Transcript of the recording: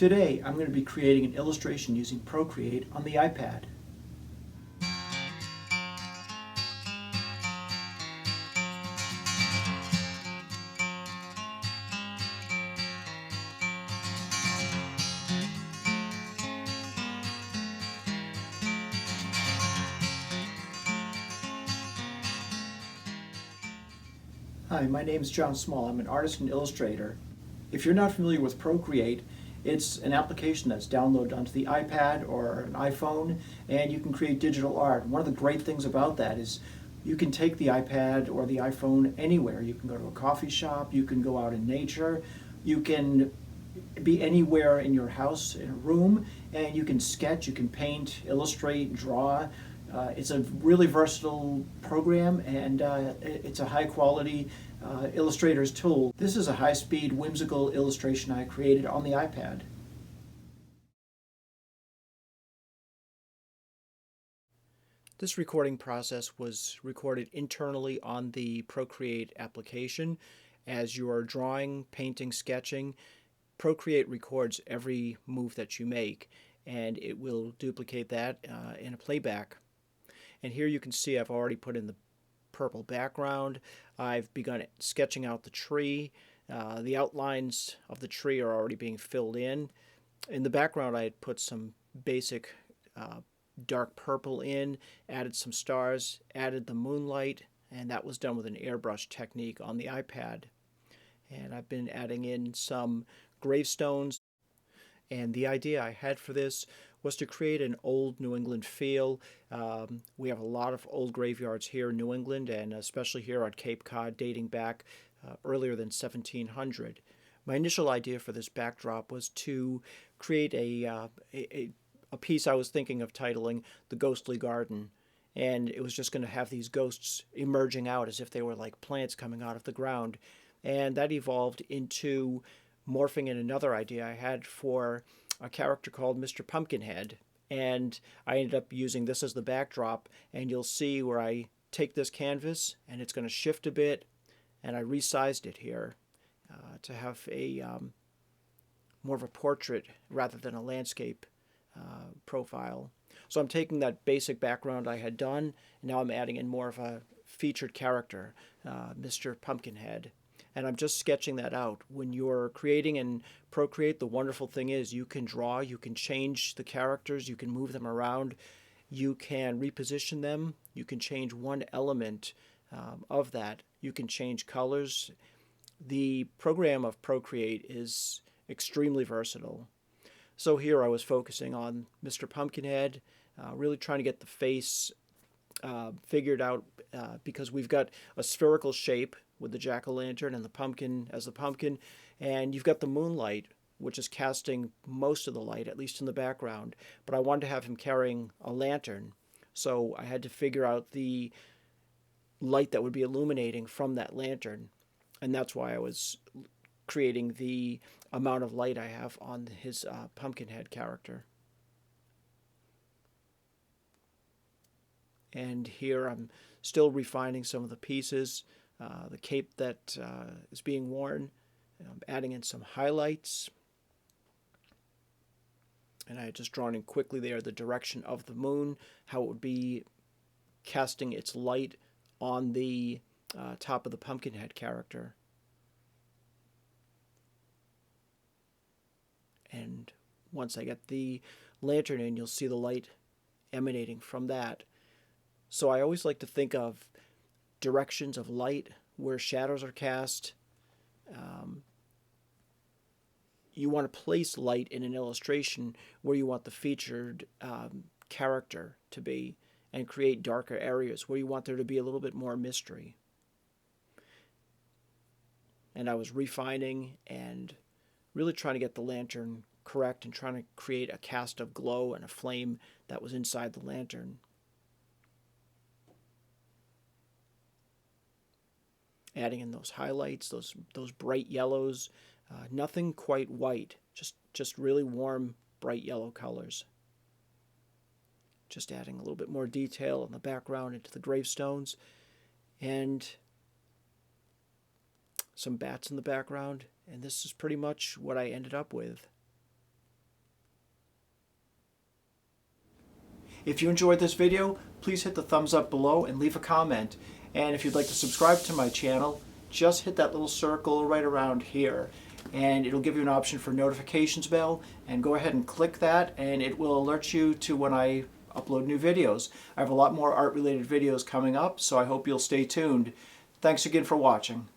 Today, I'm going to be creating an illustration using Procreate on the iPad. Hi, my name is John Small. I'm an artist and illustrator. If you're not familiar with Procreate, it's an application that's downloaded onto the iPad or an iPhone, and you can create digital art. One of the great things about that is you can take the iPad or the iPhone anywhere. You can go to a coffee shop, you can go out in nature, you can be anywhere in your house, in a room, and you can sketch, you can paint, illustrate, draw. It's a really versatile program, and it's a high quality illustrator's tool. This is a high-speed, whimsical illustration I created on the iPad. This recording process was recorded internally on the Procreate application. As you are drawing, painting, sketching, Procreate records every move that you make, and it will duplicate that in a playback. And here you can see I've already put in the purple background. I've begun sketching out the tree. The outlines of the tree are already being filled in. In the background, I had put some basic dark purple in, added some stars, added the moonlight, and that was done with an airbrush technique on the iPad. And I've been adding in some gravestones. And the idea I had for this was to create an old New England feel. We have a lot of old graveyards here in New England, and especially here on Cape Cod, dating back earlier than 1700. My initial idea for this backdrop was to create a piece I was thinking of titling The Ghostly Garden. And it was just going to have these ghosts emerging out as if they were like plants coming out of the ground. And that evolved into morphing in another idea I had for a character called Mr. Pumpkinhead. And I ended up using this as the backdrop, and you'll see where I take this canvas and it's going to shift a bit, and I resized it here to have a more of a portrait rather than a landscape profile. So I'm taking that basic background I had done, and now I'm adding in more of a featured character, Mr. Pumpkinhead. And I'm just sketching that out. When you're creating in Procreate, the wonderful thing is you can draw, you can change the characters, you can move them around, you can reposition them, you can change one element of that, you can change colors. The program of Procreate is extremely versatile. So here I was focusing on Mr. Pumpkinhead, really trying to get the face figured out because we've got a spherical shape with the jack-o'-lantern and the pumpkin as the pumpkin, and you've got the moonlight, which is casting most of the light, at least in the background, but I wanted to have him carrying a lantern, so I had to figure out the light that would be illuminating from that lantern, and that's why I was creating the amount of light I have on his Pumpkinhead character. And here I'm still refining some of the pieces, the cape that is being worn. I'm adding in some highlights. And I had just drawn in quickly there the direction of the moon, how it would be casting its light on the top of the Pumpkinhead character. And once I get the lantern in, you'll see the light emanating from that. So I always like to think of directions of light where shadows are cast. You want to place light in an illustration where you want the featured character to be, and create darker areas where you want there to be a little bit more mystery. And I was refining and really trying to get the lantern correct and trying to create a cast of glow and a flame that was inside the lantern. Adding in those highlights, those bright yellows, nothing quite white, just really warm, bright yellow colors. Just adding a little bit more detail in the background into the gravestones, and some bats in the background, and this is pretty much what I ended up with. If you enjoyed this video, please hit the thumbs up below and leave a comment. And if you'd like to subscribe to my channel, just hit that little circle right around here. And it'll give you an option for notifications bell, and go ahead and click that and it will alert you to when I upload new videos. I have a lot more art related videos coming up, so I hope you'll stay tuned. Thanks again for watching.